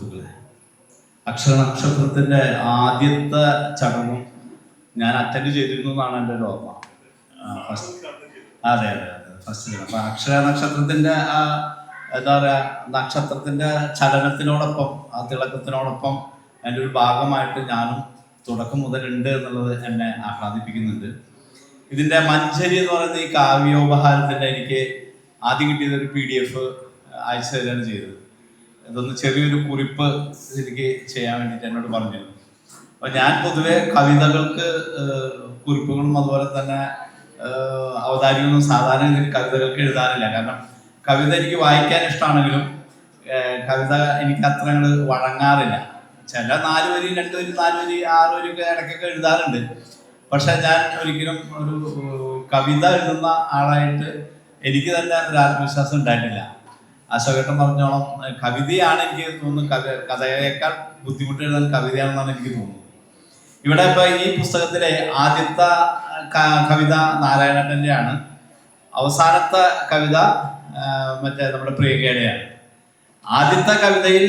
സുഹൃത്തുക്കളെ, അക്ഷരനക്ഷത്രത്തിൻ്റെ ആദ്യത്തെ ചടങ്ങും ഞാൻ അറ്റൻഡ് ചെയ്തിരുന്നു എന്നാണ് എൻ്റെ ഒരു ഓർമ്മ. അതെ അതെ അതെ ഫസ്റ്റ്. അപ്പം അക്ഷരനക്ഷത്രത്തിൻ്റെ എന്താ പറയുക, നക്ഷത്രത്തിൻ്റെ ചലനത്തിനോടൊപ്പം ആ തിളക്കത്തിനോടൊപ്പം എൻ്റെ ഒരു ഭാഗമായിട്ട് ഞാനും തുടക്കം മുതലുണ്ട് എന്നുള്ളത് എന്നെ ആഹ്ലാദിപ്പിക്കുന്നുണ്ട്. ഇതിൻ്റെ മഞ്ചരി എന്ന് പറയുന്ന ഈ കാവ്യോപഹാരത്തിൻ്റെ എനിക്ക് ആദ്യം കിട്ടിയതൊരു PDF അയച്ചു തരികയാണ് ചെയ്തത്. ഇതൊന്ന് ചെറിയൊരു കുറിപ്പ് എനിക്ക് ചെയ്യാൻ വേണ്ടിയിട്ട് എന്നോട് പറഞ്ഞു. അപ്പോൾ ഞാൻ പൊതുവെ കവിതകൾക്ക് കുറിപ്പുകളും അതുപോലെ തന്നെ അവതാരികയൊന്നും സാധാരണ കവിതകൾക്ക് എഴുതാറില്ല. കാരണം കവിത എനിക്ക് വായിക്കാൻ ഇഷ്ടമാണെങ്കിലും കവിത എനിക്ക് അത്ര വഴങ്ങാറില്ല. ചില 4 വരി 2 വരി 4 വരി 6 വരി ഒക്കെ ഇടയ്ക്കൊക്കെ എഴുതാറുണ്ട്. പക്ഷെ ഞാൻ ഒരിക്കലും ഒരു കവിത എഴുതുന്ന ആളായിട്ട് എനിക്ക് തന്നെ ഒരു ആത്മവിശ്വാസം ഉണ്ടായിട്ടില്ല. അശോകേട്ടൻ പറഞ്ഞോളം കവിതയാണ് എനിക്ക് തോന്നുന്നു, കഥയേക്കാൾ ബുദ്ധിമുട്ട് എഴുതാൻ കവിതയാണെന്നാണ് എനിക്ക് തോന്നുന്നത്. ഇവിടെ ഇപ്പൊ ഈ പുസ്തകത്തിലെ ആദ്യത്തെ കവിത നാരായണേട്ടൻ്റെ ആണ്. അവസാനത്തെ കവിത മറ്റേ നമ്മുടെ പ്രിയങ്കയുടെയാണ്. ആദ്യത്തെ കവിതയിൽ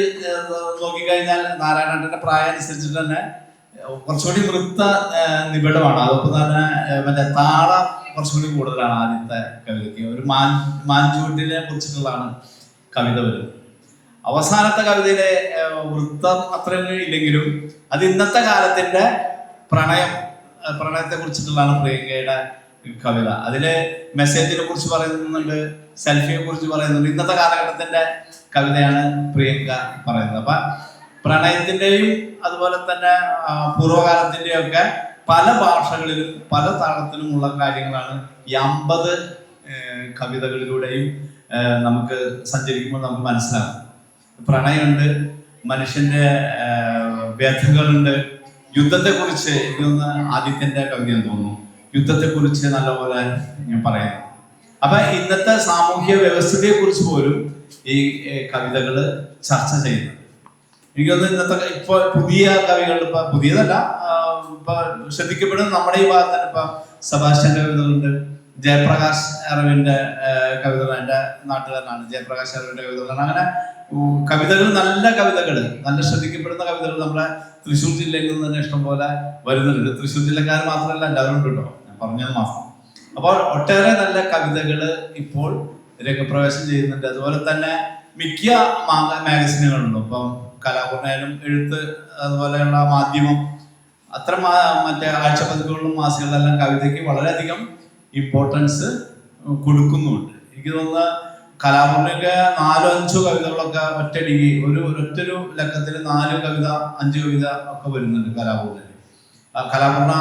നോക്കിക്കഴിഞ്ഞാൽ നാരായണേട്ടൻ്റെ പ്രായം അനുസരിച്ചിട്ട് തന്നെ കുറച്ചുകൂടി നൃത്ത നിബിഡമാണ്. അതൊപ്പം തന്നെ മറ്റേ താളം കുറച്ചുകൂടി കൂടുതലാണ് ആദ്യത്തെ കവിതയ്ക്ക്. ഒരു മാഞ്ചൂട്ടിനെ കുറിച്ചിട്ടുള്ളതാണ് കവിത വരുന്നത്. അവസാനത്തെ കവിതയിലെ വൃത്തം അത്രയും ഇല്ലെങ്കിലും അത് ഇന്നത്തെ കാലത്തിന്റെ പ്രണയത്തെ കുറിച്ചിട്ടുള്ളതാണ് പ്രിയങ്കയുടെ കവിത. അതില് മെസ്സേജിനെ കുറിച്ച് പറയുന്നുണ്ട്, സെൽഫിയെ കുറിച്ച് പറയുന്നുണ്ട്. ഇന്നത്തെ കാലഘട്ടത്തിന്റെ കവിതയാണ് പ്രിയങ്ക പറയുന്നത്. അപ്പൊ പ്രണയത്തിന്റെയും അതുപോലെ തന്നെ പൂർവ്വകാലത്തിന്റെയും ഒക്കെ പല ഭാഷകളിലും പല താളത്തിലുമുള്ള കാര്യങ്ങളാണ് ഈ 50 കവിതകളിലൂടെയും നമുക്ക് സഞ്ചരിക്കുമ്പോൾ നമുക്ക് മനസ്സിലാകും. പ്രണയമുണ്ട്, മനുഷ്യന്റെ വ്യഥകളുണ്ട്, യുദ്ധത്തെക്കുറിച്ച് എനിക്കൊന്ന് ആദിത്യന്റെ കവിതയെന്ന് തോന്നുന്നു, യുദ്ധത്തെക്കുറിച്ച് നല്ലപോലെ ഞാൻ പറയാം. അപ്പൊ ഇന്നത്തെ സാമൂഹ്യ വ്യവസ്ഥയെ കുറിച്ച് പോലും ഈ കവിതകൾ ചർച്ച ചെയ്യുന്നു. എനിക്കൊന്ന് ഇന്നത്തെ ഇപ്പൊ പുതിയ കവികൾ, ഇപ്പൊ പുതിയതല്ല, ഇപ്പൊ ശ്രദ്ധിക്കപ്പെടുന്ന നമ്മുടെ ഈ ഭാഗത്ത് തന്നെ ഇപ്പൊ സെബാസ്റ്റ്യന്റെ കവിതകളുണ്ട്, ജയപ്രകാശ് അരവിന്റെ കവിതകൾ, എൻ്റെ നാട്ടുകാരനാണ് ജയപ്രകാശ് അരവിന്റെ കവിതകളാണ്. അങ്ങനെ കവിതകൾ, നല്ല കവിതകൾ, നല്ല ശ്രദ്ധിക്കപ്പെടുന്ന കവിതകൾ നമ്മുടെ തൃശ്ശൂർ ജില്ലയിൽ നിന്ന് തന്നെ ഇഷ്ടം പോലെ വരുന്നുണ്ട്. തൃശ്ശൂർ ജില്ലക്കാർ മാത്രമല്ല, എല്ലാവരും ഉണ്ട് കേട്ടോ, ഞാൻ പറഞ്ഞത് മാത്രം. അപ്പോൾ ഒട്ടേറെ നല്ല കവിതകൾ ഇപ്പോൾ രംഗപ്രവേശം ചെയ്യുന്നുണ്ട്. അതുപോലെ തന്നെ മിക്ക മാഗസിനുകളുണ്ട്. ഇപ്പം കലാപൂർണ്ണയാലും എഴുത്ത് അതുപോലെയുള്ള മാധ്യമം, അത്ര മറ്റേ ആഴ്ചപ്പതിപ്പുകളിലും മാസികളിലെല്ലാം കവിതയ്ക്ക് വളരെയധികം ഇമ്പോർട്ടൻസ് കൊടുക്കുന്നുണ്ട്. എനിക്ക് തോന്നുന്ന കലാപൂർണ്ണയൊക്കെ 4-5 കവിതകളൊക്കെ ഒറ്റയടിക്ക് ഒരൊറ്റൊരു ലക്കത്തിൽ 4 കവിത 5 കവിത ഒക്കെ വരുന്നുണ്ട് കലാപൂർണ്ണയിൽ. കലാപൂർണ്ണ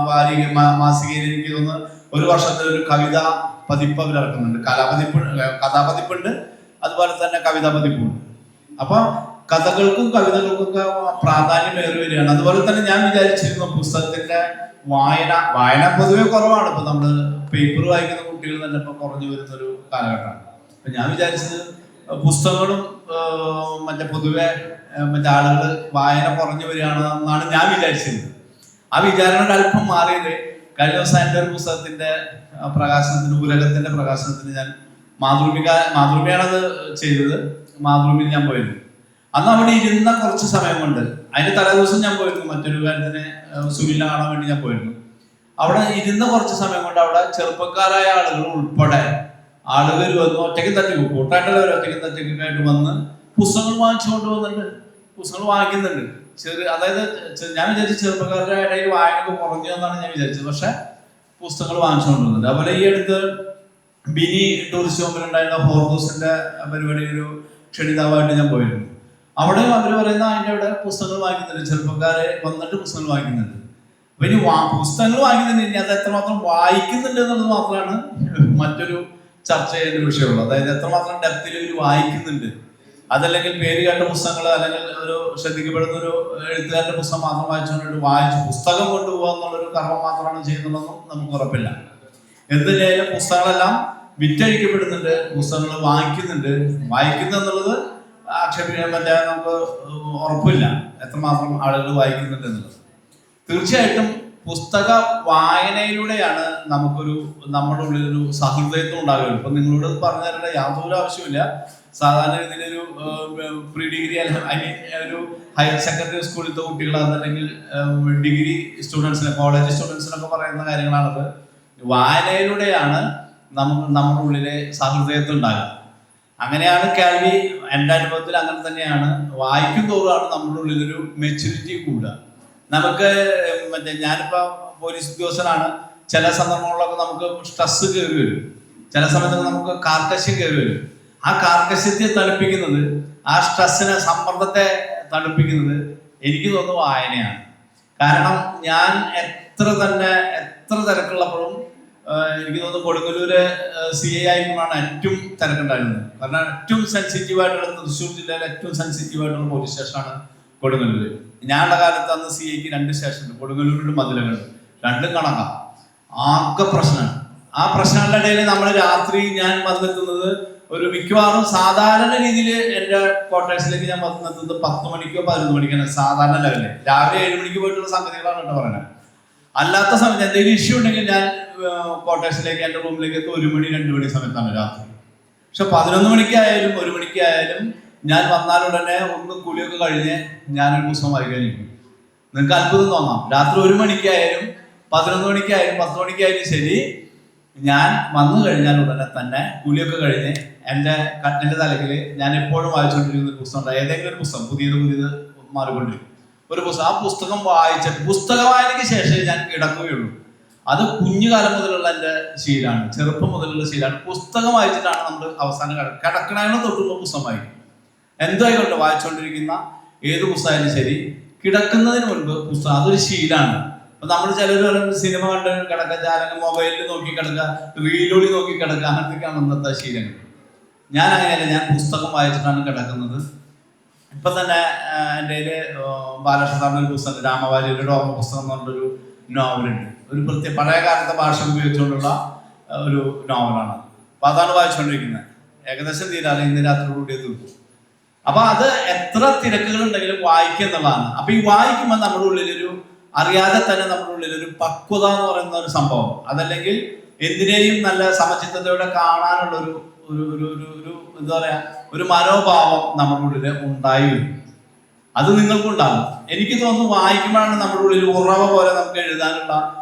വാരിക മാസികയിൽ എനിക്ക് തോന്നുന്നു ഒരു വർഷത്തിൽ ഒരു കവിത പതിപ്പ് അവരിറക്കുന്നുണ്ട്. കഥാപതിപ്പുണ്ട്, അതുപോലെ തന്നെ കവിതാ പതിപ്പുണ്ട്. അപ്പൊ കഥകൾക്കും കവിതകൾക്കൊക്കെ പ്രാധാന്യം ഏറി വരികയാണ്. അതുപോലെ തന്നെ ഞാൻ വിചാരിച്ചിരുന്നു പുസ്തകത്തിന്റെ വായന പൊതുവെ കുറവാണ്. ഇപ്പൊ നമ്മള് പേപ്പർ വായിക്കുന്ന കുട്ടികൾ തന്നെ ഇപ്പൊ കുറഞ്ഞു വരുന്നൊരു കാലഘട്ടമാണ്. അപ്പൊ ഞാൻ വിചാരിച്ചത് പുസ്തകങ്ങളും പൊതുവെ ആളുകൾ വായന കുറഞ്ഞു വരികയാണെന്നാണ് ഞാൻ വിചാരിച്ചിരുന്നത്. ആ വിചാരണ അല്പം മാറിയത് കഴിഞ്ഞ ദിവസം എൻ്റെ ഒരു പുസ്തകത്തിന്റെ പ്രകാശനത്തിന്, ഉലകത്തിന്റെ പ്രകാശനത്തിന് ഞാൻ മാതൃഭൂമിയാണത് ചെയ്തത്. മാതൃഭൂമിയിൽ ഞാൻ പോയിരുന്നു. അന്ന് അവിടെ ഇരുന്ന കുറച്ച് സമയം കൊണ്ട്, അതിന്റെ തലേദിവസം ഞാൻ പോയിരുന്നു മറ്റൊരു കാര്യത്തിന് സുനിലിനെ കാണാൻ വേണ്ടി ഞാൻ പോയിരുന്നു. അവിടെ ഇരുന്ന കുറച്ച് സമയം കൊണ്ട് അവിടെ ചെറുപ്പക്കാരായ ആളുകൾ ഉൾപ്പെടെ ആളുകൾ വന്ന് ഒറ്റയ്ക്ക് തട്ടിക്കും, കൂട്ടായിട്ടുള്ളവർ ഒറ്റയ്ക്ക് തട്ടിക്കായിട്ട് വന്ന് പുസ്തകങ്ങൾ വാങ്ങിച്ചുകൊണ്ട് വന്നിട്ടുണ്ട്, പുസ്തകങ്ങൾ വാങ്ങിക്കുന്നുണ്ട്. അതായത് ഞാൻ വിചാരിച്ചു ചെറുപ്പക്കാരുടെ ഇടയിൽ വായനക്ക് കുറഞ്ഞു എന്നാണ് ഞാൻ വിചാരിച്ചത്. പക്ഷെ പുസ്തകങ്ങൾ വാങ്ങിച്ചുകൊണ്ട് വന്നിട്ടുണ്ട്. അതുപോലെ ഈ അടുത്ത് ബിനി ടൂറിസ്റ്റ് ഹോമിലുണ്ടായിരുന്ന ഹോർദൂസിന്റെ പരിപാടി ഒരു ക്ഷണിതാവായിട്ട് ഞാൻ പോയിരുന്നു. അവിടെ അവർ പറയുന്ന അതിൻ്റെ അവിടെ പുസ്തകങ്ങൾ വാങ്ങിക്കുന്നുണ്ട്, ചെറുപ്പക്കാരെ വന്നിട്ട് പുസ്തകങ്ങൾ വാങ്ങിക്കുന്നുണ്ട്. അപ്പൊ ഇനി പുസ്തകങ്ങൾ വാങ്ങിക്കുന്നുണ്ട്, ഇനി അത് എത്രമാത്രം വായിക്കുന്നുണ്ട് എന്നുള്ളത് മാത്രമാണ് മറ്റൊരു ചർച്ച ചെയ്യേണ്ട വിഷയമുള്ളൂ. അതായത് എത്രമാത്രം ഡെപ്തിൽ ഇവർ വായിക്കുന്നുണ്ട്. അതല്ലെങ്കിൽ പേര് കേട്ട പുസ്തകങ്ങൾ, അല്ലെങ്കിൽ ഒരു ശ്രദ്ധിക്കപ്പെടുന്ന ഒരു എഴുത്തുകാരുടെ പുസ്തകം മാത്രം വായിച്ചു പുസ്തകം കൊണ്ടുപോകുക എന്നുള്ളൊരു കർമ്മം മാത്രമാണ് ചെയ്യുന്നതെന്നും നമുക്ക് ഉറപ്പില്ല. എന്തിനായാലും പുസ്തകങ്ങളെല്ലാം വിറ്റഴിക്കപ്പെടുന്നുണ്ട്, പുസ്തകങ്ങൾ വായിക്കുന്നു എന്നുള്ളത് ആക്ഷേപിക്കാൻ നമുക്ക് ഉറപ്പില്ല എത്രമാത്രം ആളുകൾ വായിക്കുന്നുണ്ട് എന്നുള്ളത്. തീർച്ചയായിട്ടും പുസ്തക വായനയിലൂടെയാണ് നമ്മുടെ ഉള്ളിലൊരു സഹൃദയത്വം ഉണ്ടാകുന്നത്. ഇപ്പൊ നിങ്ങളോട് പറഞ്ഞു തരേണ്ട യാതൊരു ആവശ്യമില്ല. സാധാരണ ഇതിലൊരു പ്രീ ഡിഗ്രി അല്ലെങ്കിൽ ഒരു ഹയർ സെക്കൻഡറി സ്കൂളിലത്തെ കുട്ടികളാണെന്നുണ്ടെങ്കിൽ ഡിഗ്രി സ്റ്റുഡൻസിന്, കോളേജ് സ്റ്റുഡൻസിനൊക്കെ പറയുന്ന കാര്യങ്ങളാണത്. വായനയിലൂടെയാണ് നമ്മുടെ ഉള്ളിലെ സഹൃദയത്വം ഉണ്ടാകുക. അങ്ങനെയാണ് കാൽവി, എൻ്റെ അനുഭവത്തിൽ അങ്ങനെ തന്നെയാണ്. വായിക്കും തോറുമാണ് നമ്മുടെ ഉള്ളിലൊരു മെച്യൂരിറ്റി കൂടുക. നമുക്ക് ഞാനിപ്പോ പോലീസ് ഉദ്യോഗസ്ഥനാണ്. ചില സന്ദർഭങ്ങളിലൊക്കെ നമുക്ക് സ്ട്രെസ് കയറി വരും, ചില സമയത്തൊക്കെ നമുക്ക് കാർക്കശ്യം കയറി വരും. ആ കാർക്കശ്യത്തെ തണുപ്പിക്കുന്നത്, ആ സ്ട്രെസ്സിനെ, സമ്മർദ്ദത്തെ തണുപ്പിക്കുന്നത് എനിക്ക് തോന്നുന്നു വായനയാണ്. കാരണം ഞാൻ എത്ര തിരക്കുള്ളപ്പോഴും എനിക്ക് തോന്നുന്നു കൊടുങ്ങല്ലൂര് CI ആയിരിക്കുമ്പോഴാണ് ഏറ്റവും തിരക്കുണ്ടായിരുന്നത്. കാരണം ഏറ്റവും സെൻസിറ്റീവായിട്ടുള്ള, തൃശ്ശൂർ ജില്ലയിലെ ഏറ്റവും സെൻസിറ്റീവായിട്ടുള്ള പോലീസ് സ്റ്റേഷനാണ് കൊടുങ്ങല്ലൂര്. ഞാനുള്ള കാലത്ത് അന്ന് CIക്ക് 2 സ്റ്റേഷനുണ്ട്, കൊടുങ്ങല്ലൂരിലും മധുരകളുണ്ട്, രണ്ടും കണക്കാം. ആകെ പ്രശ്നമാണ്. ആ പ്രശ്നങ്ങളുടെ ഇടയിൽ നമ്മൾ രാത്രി ഞാൻ വന്നെത്തുന്നത് ഒരു മിക്കവാറും സാധാരണ രീതിയിൽ എൻ്റെ ക്വാർട്ടേഴ്സിലേക്ക് ഞാൻ വന്നെത്തുന്നത് 10 മണിക്കോ 11 മണിക്കാണ് സാധാരണ ലെവലിൽ. രാവിലെ 7 മണിക്ക് പോയിട്ടുള്ള സംഗതികളാണ് കേട്ടോ പറയുന്നത്. അല്ലാത്ത സമയത്ത് എന്തെങ്കിലും ഇഷ്യൂ ഉണ്ടെങ്കിൽ ഞാൻ ക്വാർട്ടേഴ്സിലേക്ക്, എൻ്റെ റൂമിലേക്ക് എത്തും 1 മണി 2 മണി സമയത്താണ് രാത്രി. പക്ഷെ 11 മണിക്കായാലും 1 മണിക്കായാലും ഞാൻ വന്നാലുടനെ ഒന്ന് കുളിയൊക്കെ കഴിഞ്ഞ് ഞാനൊരു പുസ്തകം വായിക്കാനിരിക്കും. നിങ്ങൾക്ക് അത്ഭുതം തോന്നാം. രാത്രി 1 മണിക്കായാലും 11 മണിക്കായാലും 10 മണിക്കായാലും ശരി, ഞാൻ വന്നു കഴിഞ്ഞാൽ ഉടനെ തന്നെ കുളിയൊക്കെ കഴിഞ്ഞ് എൻ്റെ കട്ടിൻ്റെ തലക്കിൽ ഞാൻ എപ്പോഴും വായിച്ചുകൊണ്ടിരിക്കുന്ന ഒരു പുസ്തകം ഉണ്ട്. ഏതെങ്കിലും ഒരു പുസ്തകം പുതിയത് മാറിക്കൊണ്ടിരിക്കും ഒരു പുസ്തകം. ആ പുസ്തകം വായിച്ചിട്ട്, പുസ്തക വായനയ്ക്ക് ശേഷം ഞാൻ കിടക്കുകയുള്ളൂ. അത് കുഞ്ഞുകാലം മുതലുള്ള എൻ്റെ ശീലമാണ്, ചെറുപ്പം മുതലുള്ള ശീലമാണ്. പുസ്തകം വായിച്ചിട്ടാണ് നമ്മൾ അവസാനം കിടക്കണതിന് തൊട്ടുമ്പോൾ പുസ്തകം വായിക്കും. എന്തായിക്കോട്ടെ, വായിച്ചുകൊണ്ടിരിക്കുന്ന ഏത് പുസ്തകമായാലും ശരി, കിടക്കുന്നതിന് മുൻപ് പുസ്തകം, അതൊരു ശീലമാണ്. അപ്പൊ നമ്മൾ ചിലർ സിനിമ കണ്ട് കിടക്കുക, അല്ലെങ്കിൽ മൊബൈലിൽ നോക്കി കിടക്കുക, റീലോടി നോക്കി കിടക്കുക, അങ്ങനത്തെയൊക്കെയാണ് ഇന്നത്തെ ശീലങ്ങൾ. ഞാൻ അങ്ങനെയല്ല, ഞാൻ പുസ്തകം വായിച്ചിട്ടാണ് കിടക്കുന്നത്. ഇപ്പൊ തന്നെ എൻ്റെ ബാലകൃഷ്ണ സാറിന്റെ ഒരു പുസ്തകം, രാമവാലിയുടെ ഓർമ്മ പുസ്തകം എന്ന് പറഞ്ഞൊരു നോവലുണ്ട്. ഒരു പഴയ കാലത്തെ ഭാഷ ഉപയോഗിച്ചുകൊണ്ടുള്ള ഒരു നോവലാണ്. അപ്പൊ അതാണ് വായിച്ചുകൊണ്ടിരിക്കുന്നത്. ഏകദേശം തീരാതെ ഇന്ന് രാത്രി കൂടി തീർക്കും. അപ്പൊ അത് എത്ര തിരക്കുകൾ ഉണ്ടെങ്കിലും വായിക്കുക എന്നുള്ളതാണ്. അപ്പൊ ഈ വായിക്കുമ്പോൾ നമ്മുടെ ഉള്ളിലൊരു, അറിയാതെ തന്നെ നമ്മുടെ ഉള്ളിലൊരു പക്വത എന്ന് പറയുന്ന ഒരു സംഭവം, അതല്ലെങ്കിൽ എന്തിനേയും നല്ല സമചിത്തതയോടെ കാണാനുള്ള ഒരു എന്താ പറയാ, ഒരു മനോഭാവം നമ്മുടെ ഉള്ളിൽ ഉണ്ടായി വരും. അത് നിങ്ങൾക്കുണ്ടാകും. എനിക്ക് തോന്നുന്നു വായിക്കുമ്പോഴാണ് നമ്മുടെ ഉള്ളിൽ ഉറവ പോലെ നമുക്ക് എഴുതാനുള്ള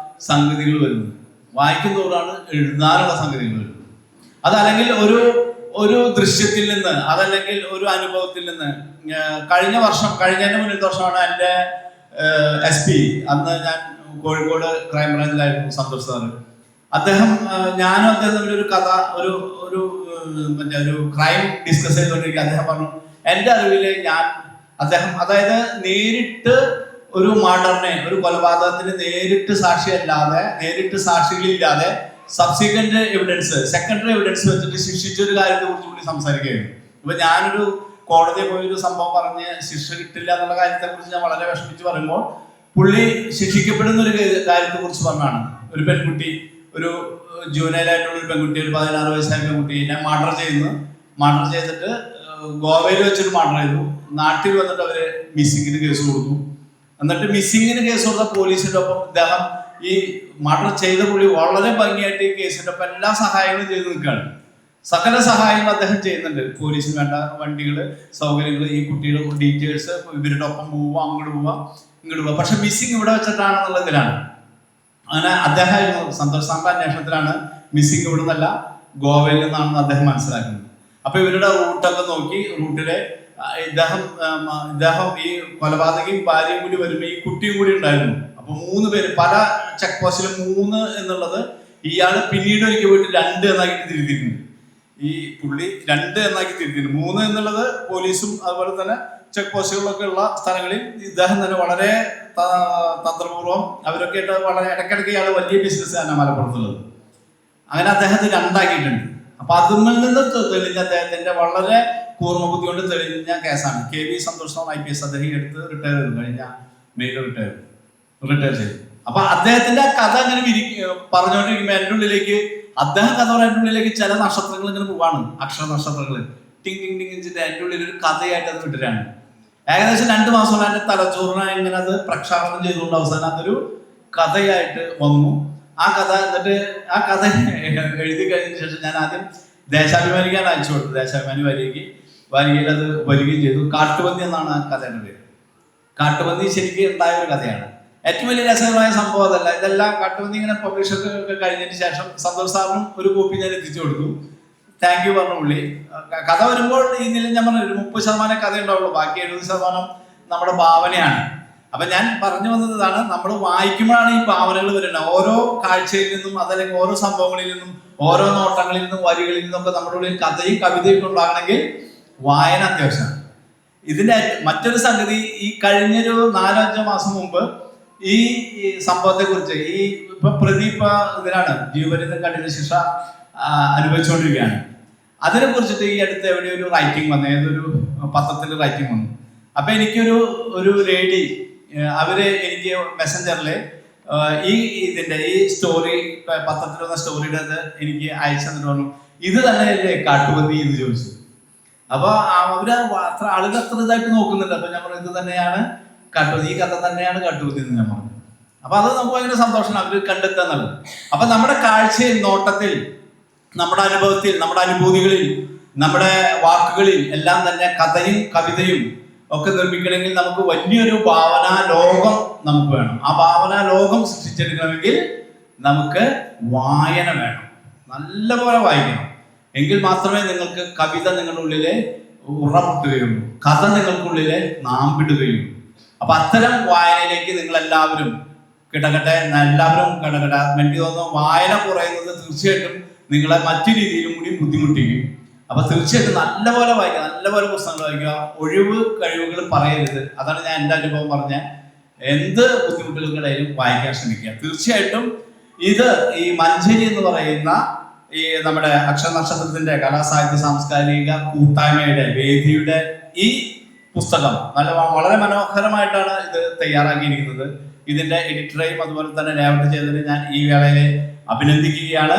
സംഗതികൾ വരുന്നത്. വായിക്കുന്നതോടാണ് എഴുതാനുള്ള സംഗതികൾ വരുന്നത്. അതല്ലെങ്കിൽ ഒരു ദൃശ്യത്തിൽ നിന്ന്, അതല്ലെങ്കിൽ ഒരു അനുഭവത്തിൽ നിന്ന്. കഴിഞ്ഞതിന്റെ മുന്നത്തെ വർഷമാണ് എൻ്റെ SP, അന്ന് ഞാൻ കോഴിക്കോട് ക്രൈംബ്രാഞ്ചിലായിരുന്നു, സന്തോഷ് സാറ്. ഞാനും അദ്ദേഹം തമ്മിൽ ഒരു കഥ, ഒരു ക്രൈം ഡിസ്കസ് ചെയ്തുകൊണ്ടിരിക്കുക. അദ്ദേഹം പറഞ്ഞു, എൻ്റെ അറിവില് അതായത് നേരിട്ട് ഒരു മർഡറിനെ, ഒരു കൊലപാതകത്തിന് നേരിട്ട് സാക്ഷികളില്ലാതെ സബ്സിക്വന്റ് എവിഡൻസ്, സെക്കൻഡറി എവിഡൻസ് വെച്ചിട്ട് ശിക്ഷിച്ച ഒരു കാര്യത്തെ കുറിച്ച് കൂടി സംസാരിക്കുകയായിരുന്നു. ഇപ്പൊ ഞാനൊരു കോടതിയിൽ പോയി ഒരു സംഭവം പറഞ്ഞ് ശിക്ഷ കിട്ടില്ല എന്നുള്ള കാര്യത്തെ കുറിച്ച് ഞാൻ വളരെ വിഷമിച്ച് പറയുമ്പോൾ, പുള്ളി ശിക്ഷിക്കപ്പെടുന്ന ഒരു കാര്യത്തെ കുറിച്ച് പറഞ്ഞാണ്. ഒരു പെൺകുട്ടി, ഒരു ജൂനൈലായിട്ടുള്ള ഒരു പെൺകുട്ടി, ഒരു 16 വയസ്സായ പെൺകുട്ടീനെ മർഡർ ചെയ്തിട്ട് ഗോവയിൽ വെച്ചൊരു മർഡർ ചെയ്തു. നാട്ടിൽ വന്നിട്ട് അവര് മിസ്സിങ്ങിന് കേസ് കൊടുത്തു. എന്നിട്ട് മിസ്സിങ്ങിന് കേസ് കൊടുത്ത പോലീസിന്റെ ഒപ്പം ഇദ്ദേഹം, ഈ മർഡർ ചെയ്ത പുള്ളി വളരെ ഭംഗിയായിട്ട് ഈ കേസിന്റെ ഒപ്പം എല്ലാ സഹായങ്ങളും ചെയ്ത് നിൽക്കുകയാണ്. സകല സഹായങ്ങൾ അദ്ദേഹം ചെയ്യുന്നുണ്ട്. പോലീസിന് വേണ്ട വണ്ടികള്, സൗകര്യങ്ങൾ, ഈ കുട്ടിയുടെ ഡീറ്റെയിൽസ്, ഇവരുടെ ഒപ്പം പോവുക, അങ്ങോട്ട് പോവുക. പക്ഷെ മിസ്സിങ് ഇവിടെ വെച്ചിട്ടാണെന്നുള്ളതിലാണ്. അങ്ങനെ അദ്ദേഹം സന്തോഷ് സാറിന്റെ അന്വേഷണത്തിലാണ് മിസ്സിങ് ഇവിടെ നിന്നല്ല, ഗോവയിൽ നിന്നാണെന്ന് അദ്ദേഹം മനസ്സിലാക്കുന്നത്. അപ്പൊ ഇവരുടെ റൂട്ടൊക്കെ നോക്കി, റൂട്ടിലെ ഇദ്ദേഹം ഈ കൊലപാതകയും ഭാര്യയും കൂടി വരുമ്പോൾ ഈ കുട്ടിയും കൂടി ഉണ്ടായിരുന്നു. അപ്പൊ 3 പേര് പല ചെക്ക് പോസ്റ്റിലും 3 എന്നുള്ളത് ഇയാള് പിന്നീട് ഒരിക്കൽ പോയിട്ട് 2 എന്നാക്കിയിട്ട് തിരുത്തിയിട്ടുണ്ട്. ഈ പുള്ളി 2 എന്നാക്കി തിരുത്തിയിട്ടുണ്ട്. 3 എന്നുള്ളത് പോലീസും അതുപോലെ തന്നെ ചെക്ക് പോസ്റ്റുകളിലൊക്കെ ഉള്ള സ്ഥലങ്ങളിൽ ഇദ്ദേഹം തന്നെ വളരെ തന്ത്രപൂർവ്വം അവരൊക്കെ ആയിട്ട് വളരെ ഇടയ്ക്കിടയ്ക്ക് ഇയാൾ വലിയ ബിസിനസ് തന്നെ മലപ്പുറത്തുള്ളത്. അങ്ങനെ അദ്ദേഹത്തെ 2 ആക്കിയിട്ടുണ്ട്. അപ്പൊ അതിൽ നിന്ന് തെളിഞ്ഞ അദ്ദേഹത്തിന്റെ വളരെ കൂർമ്മബുദ്ധി കൊണ്ട് തെളിഞ്ഞ കേസാണ്. KV Santhosh IPS. അദ്ദേഹം എടുത്ത് റിട്ടയർ ചെയ്തു, കഴിഞ്ഞ മെയിൽ റിട്ടയർ ചെയ്തു. അപ്പൊ അദ്ദേഹത്തിന്റെ കഥ അങ്ങനെ പറഞ്ഞുകൊണ്ടിരിക്കുമ്പോ എൻ്റെ ഉള്ളിലേക്ക്, അദ്ദേഹം കഥ പറയുന്ന ഉള്ളിലേക്ക് ചില നക്ഷത്രങ്ങൾ ഇങ്ങനെ പോവാണ്, അക്ഷര നക്ഷത്രങ്ങൾ ടിങ് ടിങ് ടിങ് വെച്ചിട്ട് എൻ്റെ ഉള്ളിൽ ഒരു കഥയായിട്ട് അത് വിട്ടിട്ടാണ്. ഏകദേശം 2 മാസമുള്ള എൻ്റെ തലച്ചോറിനെ ഇങ്ങനെ അത് പ്രക്ഷാളനം ചെയ്തുകൊണ്ട് അവസാനം അതൊരു കഥയായിട്ട് വന്നു. ആ കഥ എഴുതി കഴിഞ്ഞതിന് ശേഷം ഞാൻ ആദ്യം ദേശാഭിമാനിക്കാണ് അയച്ചു കൊടുത്തത്. ദേശാഭിമാനി വരികയ്ക്ക് വാരികയിൽ അത് വരികയും ചെയ്തു. കാട്ടുപന്നി എന്നാണ് ആ കഥയുടെ പേര്. കാട്ടുപന്നി ശരിക്കും ഉണ്ടായ ഒരു കഥയാണ്. ഏറ്റവും വലിയ രസകരമായ സംഭവം അതല്ല, ഇതെല്ലാം കാട്ടുപന്നി ഇങ്ങനെ പബ്ലിഷൊക്കെ കഴിഞ്ഞതിന് ശേഷം സന്തോഷ് സാറിനും ഒരു കോപ്പി ഞാൻ എത്തിച്ചു കൊടുത്തു. താങ്ക് യു പറഞ്ഞ പുള്ളി. കഥ വരുമ്പോൾ ഈ നില ഞാൻ പറഞ്ഞു ഒരു 30% കഥ ഉണ്ടാവുള്ളൂ, ബാക്കി 70% നമ്മുടെ ഭാവനയാണ്. അപ്പൊ ഞാൻ പറഞ്ഞു വന്നത് ഇതാണ്, നമ്മൾ വായിക്കുമ്പോഴാണ് ഈ ഭാവനകൾ വരുന്നത്. ഓരോ കാഴ്ചയിൽ നിന്നും അതല്ലെങ്കിൽ ഓരോ സംഭവങ്ങളിൽ നിന്നും ഓരോ നോട്ടങ്ങളിൽ നിന്നും വരികളിൽ നിന്നൊക്കെ നമ്മുടെ ഉള്ളിൽ കഥയും കവിതയും ഒക്കെ ഉണ്ടാകണമെങ്കിൽ വായന അത്യാവശ്യമാണ്. ഇതിന്റെ മറ്റൊരു സംഗതി, ഈ കഴിഞ്ഞൊരു 4-5 മാസം മുമ്പ് ഈ സംഭവത്തെ കുറിച്ച് ഇപ്പൊ പ്രദീപ് ഇതിനാണ് ജീവപര്യന്തം കഠിന ശിക്ഷ അനുഭവിച്ചുകൊണ്ടിരിക്കുകയാണ്. അതിനെ കുറിച്ചിട്ട് ഈ അടുത്ത് എവിടെ ഒരു റൈറ്റിംഗ് വന്നു, ഏതൊരു പത്രത്തിൽ റൈറ്റിംഗ് വന്നു. അപ്പൊ എനിക്കൊരു ലേഡി അവര് എനിക്ക് മെസ്സഞ്ചറില് ഈ സ്റ്റോറി പത്രത്തിൽ വന്ന സ്റ്റോറിയുടെ എനിക്ക് അയച്ചു തന്നിട്ട് പറഞ്ഞു, ഇത് തന്നെയല്ലേ കാട്ടുപന്നി എന്ന് ചോദിച്ചു. അപ്പൊ അവര് അത്ര ആളുകൾ അത്ര ഇതായിട്ട് നോക്കുന്നുണ്ട്. അപ്പൊ ഞാൻ പറഞ്ഞു ഇത് തന്നെയാണ് കാട്ടുപന്നി, ഈ കഥ തന്നെയാണ് കാട്ടുപന്നി എന്ന് ഞാൻ പറഞ്ഞു. അപ്പൊ അത് നമുക്ക് ഭയങ്കര സന്തോഷമാണ് അവർ കണ്ടെത്തുന്നത്. അപ്പൊ നമ്മുടെ കാഴ്ചയിൽ, നോട്ടത്തിൽ, നമ്മുടെ അനുഭവത്തിൽ, നമ്മുടെ അനുഭൂതികളിൽ, നമ്മുടെ വാക്കുകളിൽ എല്ലാം തന്നെ കഥയും കവിതയും ഒക്കെ നിർമ്മിക്കണമെങ്കിൽ നമുക്ക് വലിയൊരു ഭാവനാ ലോകം നമുക്ക് വേണം. ആ ഭാവനാ ലോകം സൃഷ്ടിച്ചെടുക്കണമെങ്കിൽ നമുക്ക് വായന വേണം. നല്ലപോലെ വായിക്കണം. എങ്കിൽ മാത്രമേ നിങ്ങൾക്ക് കവിത നിങ്ങളുടെ ഉള്ളിലെ ഉറമുട്ടുകയുള്ളൂ, കഥ നിങ്ങൾക്കുള്ളിലെ നാമ്പിടുകയുള്ളൂ. അപ്പൊ അത്തരം വായനയിലേക്ക് നിങ്ങൾ എല്ലാവരും കിടക്കട്ടെ. എനിക്ക് തോന്നുന്നു വായന കുറയുന്നത് തീർച്ചയായിട്ടും നിങ്ങളെ മറ്റു രീതിയിലും കൂടി ബുദ്ധിമുട്ടിക്കും. അപ്പൊ തീർച്ചയായിട്ടും നല്ലപോലെ വായിക്കുക, നല്ലപോലെ പുസ്തകങ്ങൾ വായിക്കുക. ഒഴിവ് കഴിവുകൾ പറയരുത്. അതാണ് ഞാൻ എൻ്റെ അനുഭവം പറഞ്ഞ. എന്ത് ബുദ്ധിമുട്ടുകൾക്കിടയിലും വായിക്കാൻ ശ്രമിക്കുക. തീർച്ചയായിട്ടും ഇത് ഈ മഞ്ചരി എന്ന് പറയുന്ന ഈ നമ്മുടെ അക്ഷരനക്ഷത്രത്തിന്റെ കലാസാഹിത്യ സാംസ്കാരിക കൂട്ടായ്മയുടെ വേദിയുടെ ഈ പുസ്തകം വളരെ മനോഹരമായിട്ടാണ് ഇത് തയ്യാറാക്കിയിരിക്കുന്നത്. ഇതിന്റെ എഡിറ്ററേയും അതുപോലെ തന്നെ ലേഔട്ട് ചെയ്തതിന് ഞാൻ ഈ വേളയിൽ അഭിനന്ദിക്കുകയാണ്.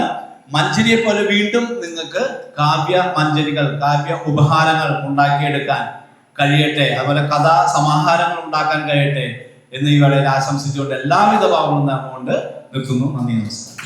മഞ്ചരിയെ പോലെ വീണ്ടും നിങ്ങൾക്ക് കാവ്യ മഞ്ചരികൾ, കാവ്യ ഉപഹാരങ്ങൾ ഉണ്ടാക്കിയെടുക്കാൻ കഴിയട്ടെ, അതുപോലെ കഥാ സമാഹാരങ്ങൾ ഉണ്ടാക്കാൻ കഴിയട്ടെ എന്ന് ഈ വേളയിൽ ആശംസിച്ചുകൊണ്ട് എല്ലാവിധ ഭാവങ്ങളും നേർന്നുകൊണ്ട് നിർത്തുന്നു. നന്ദി, നമസ്കാരം.